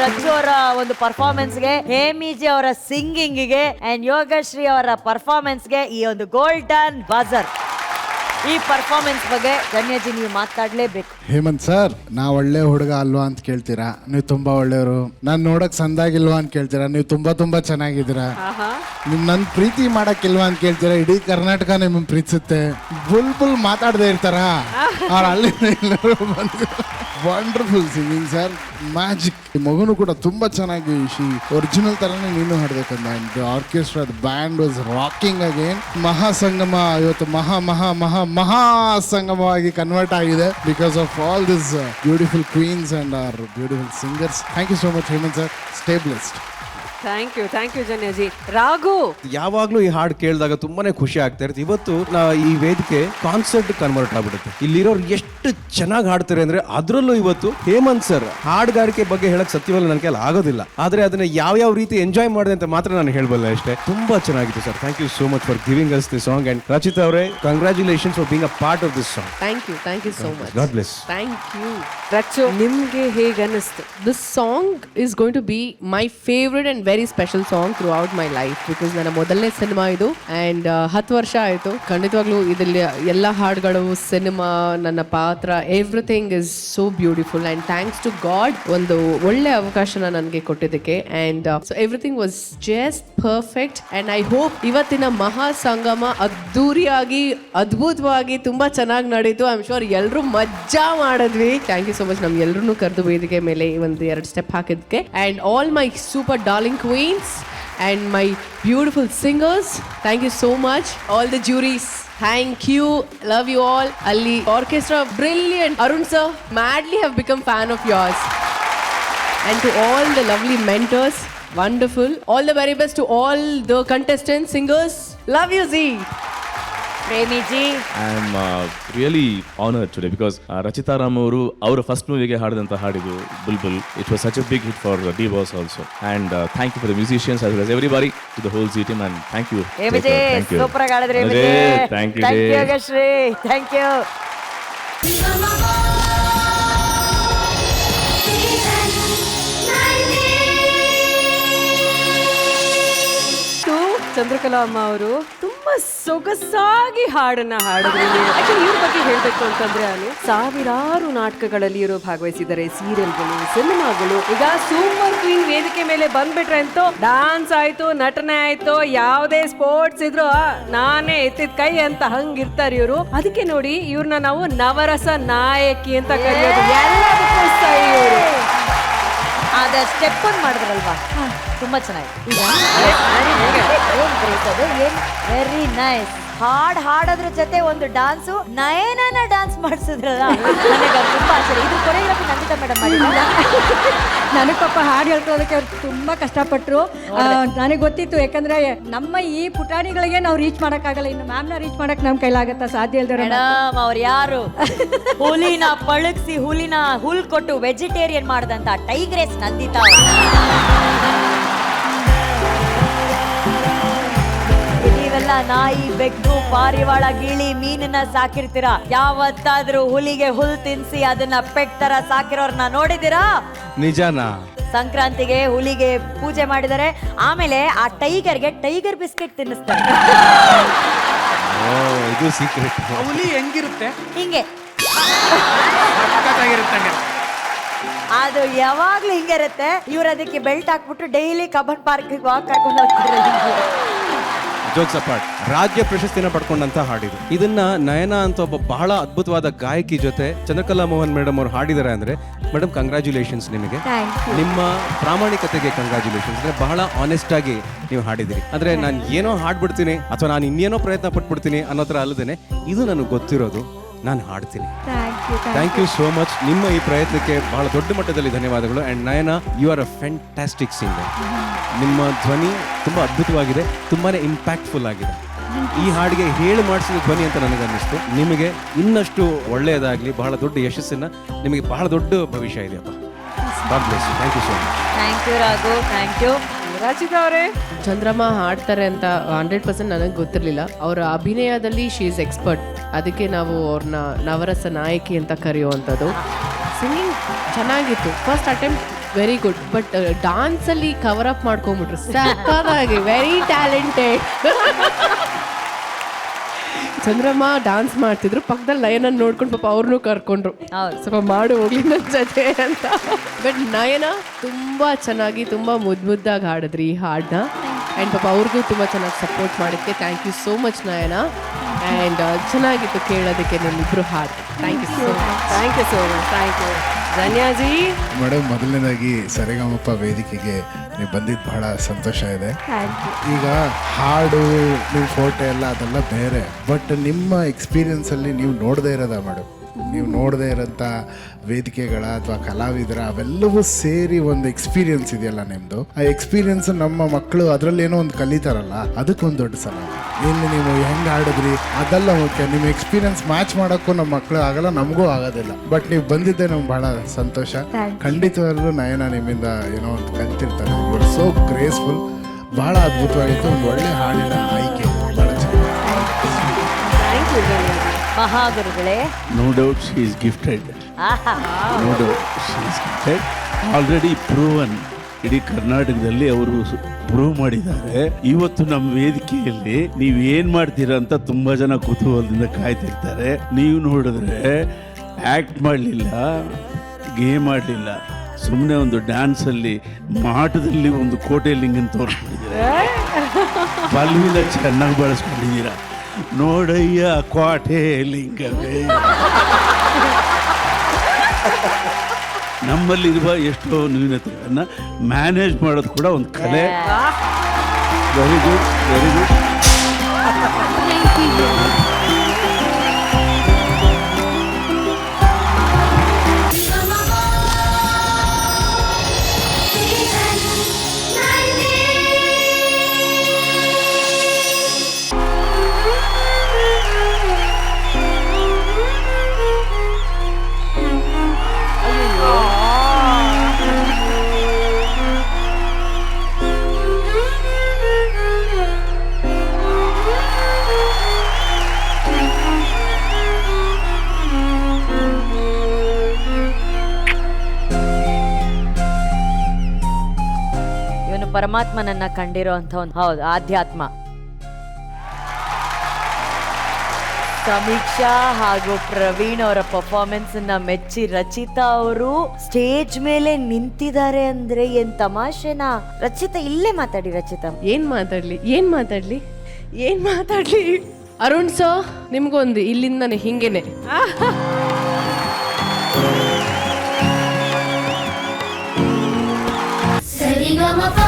ರಚ್ಚು ಅವರ ಒಂದು ಪರ್ಫಾರ್ಮೆನ್ಸ್ಗೆ, ಹೇಮಿಜಿ ಅವರ ಸಿಂಗಿಂಗ್ಗೆ ಅಂಡ್ ಯೋಗಶ್ರೀ ಅವರ ಪರ್ಫಾರ್ಮೆನ್ಸ್ಗೆ ಈ ಒಂದು ಗೋಲ್ಡನ್ ಬಜರ್. ಈ ಪರ್ಫಾರ್ಮೆನ್ಸ್ ಬಗ್ಗೆ ಧನ್ಯಜಿ ನೀವು ಮಾತಾಡ್ಲೇಬೇಕು. ಹೇಮಂತ್ ಸರ್, ನಾ ಒಳ್ಳೆ ಹುಡುಗ ಅಲ್ವಾ ಅಂತ ಕೇಳ್ತೀರಾ, ನೀವು ತುಂಬಾ ಒಳ್ಳೆಯವರು. ನಾನ್ ನೋಡಕ್ ಸಂದಾಗಿಲ್ವಾ ಅಂತ ಕೇಳ್ತೀರಾ, ನೀವು ತುಂಬಾ ಚೆನ್ನಾಗಿದ್ದೀರಾ. ನಿಮ್ ನನ್ ಪ್ರೀತಿ ಮಾಡಕ್ಕಿಲ್ವಾ ಅಂತ ಕೇಳ್ತೀರಾ, ಇಡೀ ಕರ್ನಾಟಕ ನಿಮ್ಮನ್ನ ಪ್ರೀತಿಸುತ್ತೆ. ಬುಲ್ ಮಾತಾಡದೆ ಇರ್ತಾರ ಅವ್ರು ಅಲ್ಲಿ ಬಂದು. Wonderful singing sir, magic. ಈ ಮಗುನು ಕೂಡ ತುಂಬಾ ಚೆನ್ನಾಗಿ ಒರಿಜಿನಲ್ ತರನೇ ನೀನು ಹಾಡ್ಬೇಕಂದ. Orchestra band was rocking again. ಮಹಾಸಂಗಮ ಇವತ್ತು ಮಹಾ ಮಹಾ ಮಹಾ ಮಹಾ ಸಂಗಮವಾಗಿ ಕನ್ವರ್ಟ್ ಆಗಿದೆ because of all this beautiful queens and are beautiful singers. Thank you so much Hemanth sir, stay blessed. Thank you Janyaji. Raghu, ಯಾವಾಗ್ಲೂ ಈ ಹಾಡು ಕೇಳಿದಾಗ ತುಂಬಾನೇ ಖುಷಿ ಆಗ್ತಾ ಇರುತ್ತೆ. ಇವತ್ತು ಈ ವೇದಿಕೆ ಕಾನ್ಸರ್ಟ್ ಕನ್ವರ್ಟ್ ಆಗ್ಬಿಡುತ್ತೆ. ಇಲ್ಲಿರೋರು ಎಷ್ಟು ಚೆನ್ನಾಗಿ ಹಾಡ್ತಾರೆ ಅಂದ್ರೆ, ಅದ್ರಲ್ಲೂ ಇವತ್ತು ಹೇಮಂತ್ ಸರ್ ಹಾಡುಗಾರಿಕೆ ಬಗ್ಗೆ ಹೇಳಕ್ ಸತ್ಯವಲ್ಲ ನನ್ನ ಕೈಲಿ ಆಗೋದಿಲ್ಲ, ಆದ್ರೆ ಅದನ್ನ ಯಾವ ರೀತಿ ಎಂಜಾಯ್ ಮಾಡಿದೆ ಅಂತ ಮಾತ್ರ ನಾನು ಹೇಳ್ಬಲ್ಲ ಅಷ್ಟೇ. ತುಂಬಾ ಚೆನ್ನಾಗಿತ್ತು ಸರ್. Thank you so much for giving us the song. And Rachita ಅವರೇ, congratulations for being a part of this song. Thank you so much. God bless. Thank you. Rachchu, ನಿಮ್ಗೆ ಹೇಗೆ ಅನ್ನಿಸ್ತು? This song is going to be my favorite and very special song throughout my life because ನನ್ನ ಮೊದಲನೇ cinema ಇದು and 10 ವರ್ಷ ಆಯಿತು. ಖಂಡಿತವಾಗ್ಲೂ ಇದರಲ್ಲಿ ಎಲ್ಲ ಹಾಡುಗಳು, ಸಿನಿಮಾ, ನನ್ನ ಪಾತ್ರ, everything is so beautiful and thanks to God ಒಂದು ಒಳ್ಳೆ ಅವಕಾಶನ ನನಗೆ ಕೊಟ್ಟಿದ್ದಕ್ಕೆ and so everything was just perfect and I hope ಇವತ್ತಿನ ಮಹಾ ಸಂಗಮ ಅದ್ದೂರಿಯಾಗಿ ಅದ್ಭುತವಾಗಿ ತುಂಬಾ ಚೆನ್ನಾಗಿ ನಡೀತು. ಐ ಆಮ್ ಶೋರ್ ಎಲ್ಲರೂ ಮಜ್ಜಾ ಮಾಡಿದ್ವಿ. ಥ್ಯಾಂಕ್ ಯು ಸೋ ಮಚ್ ನಮ್ಗೆ ಎಲ್ಲರೂ ಕರೆದು ವೇದಿಕೆ ಮೇಲೆ ಒಂದು 2 step ಹಾಕಿದ್ದಕ್ಕೆ and all my super darling queens and my beautiful singers, thank you so much. All the juries, thank you, love you all. Ali orchestra, brilliant. Arun sir, madly have become fan of yours. And to all the lovely mentors, wonderful. All the very best to all the contestants, singers. Love you, Z. Premiji, I am really honoured today because Rachita Ram ಅವರು ಅವರ first ಮೂವಿಗೆ ಹಾಡಿದಂಥ ಹಾಡಿದು Bulbul. It was such a big hit for D Boss also. And thank you for the musicians as well as everybody to the whole C team and thank you. Hemiji super ಆಗಿ ಆಡಿದ್ರಿ. Thank you Yogashree, thank you. Chandrakala ಅಮ್ಮ ಅವರು ತುಂಬಾ ಸೊಗಸಾಗಿ ಹಾಡನ್ನ ಹಾಡಿದ್ರು. Actually ಇವ್ರ ಬಗ್ಗೆ ಹೇಳ್ಬೇಕು ಅಂತಂದ್ರೆ, ನಾನು ಸಾವಿರಾರು ನಾಟಕಗಳಲ್ಲಿ ಇವರು ಭಾಗವಹಿಸಿದ್ದಾರೆ, ಸೀರಿಯಲ್ಗಳು, ಸಿನಿಮಾಗಳು. ಈಗ ಸೂಪರ್ ಕ್ವೀನ್ ವೇದಿಕೆ ಮೇಲೆ ಬಂದ್ಬಿಟ್ರೆ ಅಂತೂ ಡಾನ್ಸ್ ಆಯ್ತು, ನಟನೆ ಆಯ್ತು, ಯಾವುದೇ ಸ್ಪೋರ್ಟ್ಸ್ ಇದ್ರು ನಾನೇ ಎತ್ತಿದ ಕೈ ಅಂತ ಹಂಗಿರ್ತಾರೆ ಇವರು. ಅದಕ್ಕೆ ನೋಡಿ ಇವ್ರನ್ನ ನಾವು ನವರಸ ನಾಯಕಿ ಅಂತ ಕರೆಯೋದು. ಎಲ್ಲದಕ್ಕೂ ಸೈ ಇವರು. ಅದ ಸ್ಟೆಪ್ ಒಂದು ಮಾಡಿದ್ರಲ್ವಾ, ತುಂಬಾ ಚೆನ್ನಾಗಿ. Very nice. ಹಾಡೋದ್ರ ಜೊತೆ ಒಂದು ಡಾನ್ಸು, ನಯನನ ಡಾನ್ಸ್ ಮಾಡಿಸಿದ್ರಲ್ಲ, ನನಗೆ ತುಂಬಾ ಆಶ್ಚರ್ಯ. ಇದು ಕೊರಿಯೋಗ್ರಫಿ ನಂದಿತಾ ಮೇಡಮ್ ಮಾಡಿಲ್ಲ. ನನಗೆ ಪಾಪ ಹಾಡು ಹೇಳ್ಕೊಳ್ಳೋದಕ್ಕೆ ಅವ್ರು ತುಂಬ ಕಷ್ಟಪಟ್ಟರು. ನನಗೆ ಗೊತ್ತಿತ್ತು, ಯಾಕಂದ್ರೆ ನಮ್ಮ ಈ ಪುಟಾಣಿಗಳಿಗೆ ನಾವು ರೀಚ್ ಮಾಡೋಕ್ಕಾಗಲ್ಲ, ಇನ್ನು ಮ್ಯಾಮ್ನ ರೀಚ್ ಮಾಡಕ್ಕೆ ನಮ್ಮ ಕೈಲಾಗತ್ತಾ? ಸಾಧ್ಯ ಇಲ್ದಿರ ಮೇಡಮ್. ಅವ್ರು ಯಾರು? ಹುಲಿನ ಪಳಗಿಸಿ ಹುಲಿನ ಹುಲ್ ಕೊಟ್ಟು ವೆಜಿಟೇರಿಯನ್ ಮಾಡಿದಂತ ಟೈಗ್ರೆಸ್ ನಂದಿತಾ. ನೀವೆಲ್ಲ ನಾಯಿ, ಬೆಕ್ಕು, ಪಾರಿವಾಳ, ಗಿಳಿ, ಮೀನನ್ನ ಸಾಕಿರ್ತೀರಾ. ಯಾವತ್ತಾದ್ರೂ ಹುಲಿಗೆ ಹುಲ್ ತಿನ್ಸಿ ಅದನ್ನ ಪೆಟ್ ತರ ಸಾಕಿರೋರ್ನ ನೋಡಿದಿರಾ? ನಿಜಾನಾ? ಸಂಕ್ರಾಂತಿಗೆ ಹುಲಿಗೆ ಪೂಜೆ ಮಾಡಿದರೆ, ಆಮೇಲೆ ಆ ಟೈಗರ್ಗೆ ಟೈಗರ್ ಬಿಸ್ಕೆಟ್ ತಿನ್ನಿಸ್ತಾರೆ. ಇದು ಸೀಕ್ರೆಟ್. ಹುಲಿ ಹೆಂಗಿರುತ್ತೆ? ಹಿಂಗೆ ಅದು ಯಾವಾಗ್ಲೂ ಹಿಂಗೆ ಇರುತ್ತೆ. ಇವ್ರು ಅದಕ್ಕೆ ಬೆಲ್ಟ್ ಹಾಕ್ಬಿಟ್ಟು ಡೈಲಿ ಕಬ್ಬನ್ ಪಾರ್ಕ್ ವಾಕ್ ಹಾಕೊಂಡು ಹೋಗ್ತಾರೆ. ಜೋಕ್ಸ್ ಅಪಾರ್ಟ್, ರಾಜ್ಯ ಪ್ರಶಸ್ತಿನ ಪಡ್ಕೊಂಡಂತ ಹಾಡಿದು. ಇದನ್ನ ನಯನ ಅಂತ ಒಬ್ಬ ಬಹಳ ಅದ್ಭುತವಾದ ಗಾಯಕಿ ಜೊತೆ ಚಂದ್ರಕಲಾ ಮೋಹನ್ ಮೇಡಮ್ ಅವ್ರು ಹಾಡಿದ್ದಾರೆ ಅಂದ್ರೆ, ಮೇಡಮ್ ಕಂಗ್ರಾಚುಲೇಷನ್ಸ್ ನಿಮಗೆ. ನಿಮ್ಮ ಪ್ರಾಮಾಣಿಕತೆಗೆ ಕಂಗ್ರಾಚುಲೇಷನ್ಸ್. ಅಂದ್ರೆ ಬಹಳ ಆನೆಸ್ಟ್ ಆಗಿ ನೀವು ಹಾಡಿದಿರಿ. ಅಂದ್ರೆ ನಾನು ಏನೋ ಹಾಡ್ಬಿಡ್ತೀನಿ ಅಥವಾ ನಾನು ಇನ್ನೇನೋ ಪ್ರಯತ್ನ ಪಟ್ಬಿಡ್ತೀನಿ ಅನ್ನೋ ತರ ಅಲ್ಲದೇನೆ, ಇದು ನನಗೆ ಗೊತ್ತಿರೋದು, ನಾನು ಹಾಡ್ತೀನಿ. Thank you so much. ನಿಮ್ಮ ಈ ಪ್ರಯತ್ನಕ್ಕೆ ಬಹಳ ದೊಡ್ಡ ಮಟ್ಟದಲ್ಲಿ ಧನ್ಯವಾದಗಳು. And Nayana, you are a fantastic singer. ನಿಮ್ಮ ಧ್ವನಿ ತುಂಬಾ ಅದ್ಭುತವಾಗಿದೆ, ತುಂಬಾನೇ ಇಂಪ್ಯಾಕ್ಟ್ಫುಲ್ ಆಗಿದೆ. ಈ ಹಾಡಿಗೆ ಹೇಳಿ ಮಾಡಿಸಿದ ಧ್ವನಿ ಅಂತ ನನಗನ್ನಿಸ್ತು. ನಿಮಗೆ ಇನ್ನಷ್ಟು ಒಳ್ಳೆಯದಾಗಲಿ, ಬಹಳ ದೊಡ್ಡ ಯಶಸ್ಸನ್ನ, ನಿಮಗೆ ಬಹಳ ದೊಡ್ಡ ಭವಿಷ್ಯ ಇದೆಯಪ್ಪ. God bless you. Thank you so much. Thank you Raghu, thank you. Rachita ಅವರೇ? ಚಂದ್ರಮ್ಮ ಹಾಡ್ತಾರೆ ಅಂತ 100% ನನಗೆ ಗೊತ್ತಿರಲಿಲ್ಲ. ಅವರ ಅಭಿನಯದಲ್ಲಿ ಶಿ ಈಸ್ ಎಕ್ಸ್ಪರ್ಟ್. ಅದಕ್ಕೆ ನಾವು ಅವ್ರನ್ನ ನವರಸ ನಾಯಕಿ ಅಂತ ಕರೆಯುವಂಥದ್ದು. ಸಿಂಗಿಂಗ್ ಚೆನ್ನಾಗಿತ್ತು, first attempt very good, but ಡಾನ್ಸಲ್ಲಿ ಕವರ್ ಅಪ್ ಮಾಡ್ಕೊಂಬಿಟ್ರು ಸಕ್ಕತ್ತಾಗಿ. Very talented. ಚಂದ್ರಮ್ಮ ಡಾನ್ಸ್ ಮಾಡ್ತಿದ್ರು, ಪಕ್ಕದಲ್ಲಿ ನಯನ ನೋಡ್ಕೊಂಡು ಪಾಪ ಅವ್ರನ್ನೂ ಕರ್ಕೊಂಡ್ರು, ಸ್ವಲ್ಪ ಮಾಡು ಹೋಗ್ಲಿ ನನ್ನ ಜೊತೆ ಅಂತ. ಬಟ್ ನಯನ ತುಂಬಾ ಚೆನ್ನಾಗಿ ತುಂಬಾ ಮುದ್ದಾಗಿ ಹಾಡಿದ್ರಿ ಈ ಹಾಡನ್ನ. ಆ್ಯಂಡ್ ಪಾಪ ಅವ್ರಿಗೂ ತುಂಬ ಚೆನ್ನಾಗಿ ಸಪೋರ್ಟ್ ಮಾಡಿದ್ಕೆ thank you so much Nayana. And ಚೆನ್ನಾಗಿತ್ತು ಕೇಳೋದಕ್ಕೆ ನಿಮ್ಮಿಬ್ರು ಹಾಡು. Thank you so much. Thank you so much. Thank you Dhanyaji. Madam, ಮೊದಲನೇದಾಗಿ ಸರಿಗಮಪ ವೇದಿಕೆಗೆ ನೀವು ಬಂದಿದ್ದು ಬಹಳ ಸಂತೋಷ ಇದೆ. ಈಗ ಹಾಡು ನಿಮ್ಮ ಫೋಟೋ ಎಲ್ಲ ಅದೆಲ್ಲ ಬೇರೆ, ಬಟ್ ನಿಮ್ಮ ಎಕ್ಸ್ಪೀರಿಯನ್ಸಲ್ಲಿ ನೀವು ನೋಡದೇ ಇರೋದ ಮೇಡಮ್, ನೀವು ನೋಡದೇ ಇರೋಂಥ ವೇದಿಕೆಗಳ ಅಥವಾ ಕಲಾವಿದರ ಅವೆಲ್ಲವೂ ಸೇರಿ ಒಂದು ಎಕ್ಸ್ಪೀರಿಯನ್ಸ್ ಇದೆಯಲ್ಲ ನಿಮ್ಮದು. ಆ ಎಕ್ಸ್ಪೀರಿಯನ್ಸ್ ನಮ್ಮ ಮಕ್ಕಳು ಅದರಲ್ಲಿ ಏನೋ ಒಂದು ಕಲಿತಾರಲ್ಲ, ಅದಕ್ಕೊಂದು ದೊಡ್ಡ ಸಲ. ಇನ್ನು ನೀವು ಹೆಂಗೆ ಆಡಿದ್ರಿ ಅದೆಲ್ಲ ಮುಖ್ಯ. ನಿಮ್ಮ ಎಕ್ಸ್ಪೀರಿಯನ್ಸ್ ಮ್ಯಾಚ್ ಮಾಡೋಕ್ಕೂ ನಮ್ಮ ಮಕ್ಕಳು ಆಗಲ್ಲ, ನಮಗೂ ಆಗೋದಿಲ್ಲ. ಬಟ್ ನೀವು ಬಂದಿದ್ದೆ ನಮ್ಗೆ ಬಹಳ ಸಂತೋಷ. ಖಂಡಿತವಾಗ್ಲೂ ನಯನ ನಿಮ್ಮಿಂದ ಏನೋ ಒಂದು ಕಲ್ತಿರ್ತಾರೆ. You are so graceful. ಬಹಳ ಅದ್ಭುತವಾಗಿತ್ತು. ಒಂದು ಒಳ್ಳೆ ಹಾಡಿನ ಆಯ್ಕೆ, ಬಹಳ ಚೆನ್ನಾಗಿ. Thank you Dhanyaji. ಮಹಾಗುರುಗಳೇ, No doubt she is gifted. No doubt she is gifted. Already proven. ಇಡೀ ಕರ್ನಾಟಕದಲ್ಲಿ ಅವರು ಪ್ರೂವ್ ಮಾಡಿದ್ದಾರೆ. ಇವತ್ತು ನಮ್ಮ ವೇದಿಕೆಯಲ್ಲಿ ನೀವು ಏನ್ ಮಾಡ್ತೀರಾ ಅಂತ ತುಂಬಾ ಜನ ಕುತೂಹಲದಿಂದ ಕಾಯ್ತಿರ್ತಾರೆ. ನೀವು ನೋಡಿದ್ರೆ ಆಕ್ಟ್ ಮಾಡಲಿಲ್ಲ, ಗೇಮ್ ಆಡಲಿಲ್ಲ, ಸುಮ್ಮನೆ ಒಂದು ಡ್ಯಾನ್ಸಲ್ಲಿ ಮಾಟದಲ್ಲಿ ಒಂದು ಕೋಟೆ ಲಿಂಗನ್ ತೋರಿಸ್ಬಿಟ್ಟಿದ್ದೀರಾ. ಪಲ್ವಿನ ಚೆನ್ನಾಗಿ ಬಳಸ್ಕೊಂಡಿದ್ದೀರಾ. ನೋಡಯ್ಯ ಕೋಟೆ ಲಿಂಗವೇ. ನಮ್ಮಲ್ಲಿರುವ ಎಷ್ಟೋ ನ್ಯೂನತೆಗಳನ್ನು ಮ್ಯಾನೇಜ್ ಮಾಡೋದು ಕೂಡ ಒಂದು ಕಲೆ. Very good, very good. ಇವನು ಪರಮಾತ್ಮನನ್ನ ಕಂಡಿರೋ ಅಂತ ಒಂದು, ಹೌದು, ಆಧ್ಯಾತ್ಮ. ಸಮೀಕ್ಷಾ ಹಾಗೂ ಪ್ರವೀಣ್ ಅವರ ಪರ್ಫಾರ್ಮೆನ್ಸ್ ಅನ್ನ ಮೆಚ್ಚಿ ರಚಿತಾ ಅವರು ಸ್ಟೇಜ್ ಮೇಲೆ ನಿಂತಿದ್ದಾರೆ ಅಂದ್ರೆ ಏನ್ ತಮಾಷೆನಾ? ರಚಿತಾ ಇಲ್ಲೇ ಮಾತಾಡಿ. ರಚಿತಾ ಏನ್ ಮಾತಾಡ್ಲಿ ಅರುಣ್ ಸರ್, ನಿಮ್ಗೊಂದು ಇಲ್ಲಿಂದಾನೆ ಹಿಂಗೇನೆ ಸರಿಗಮಪ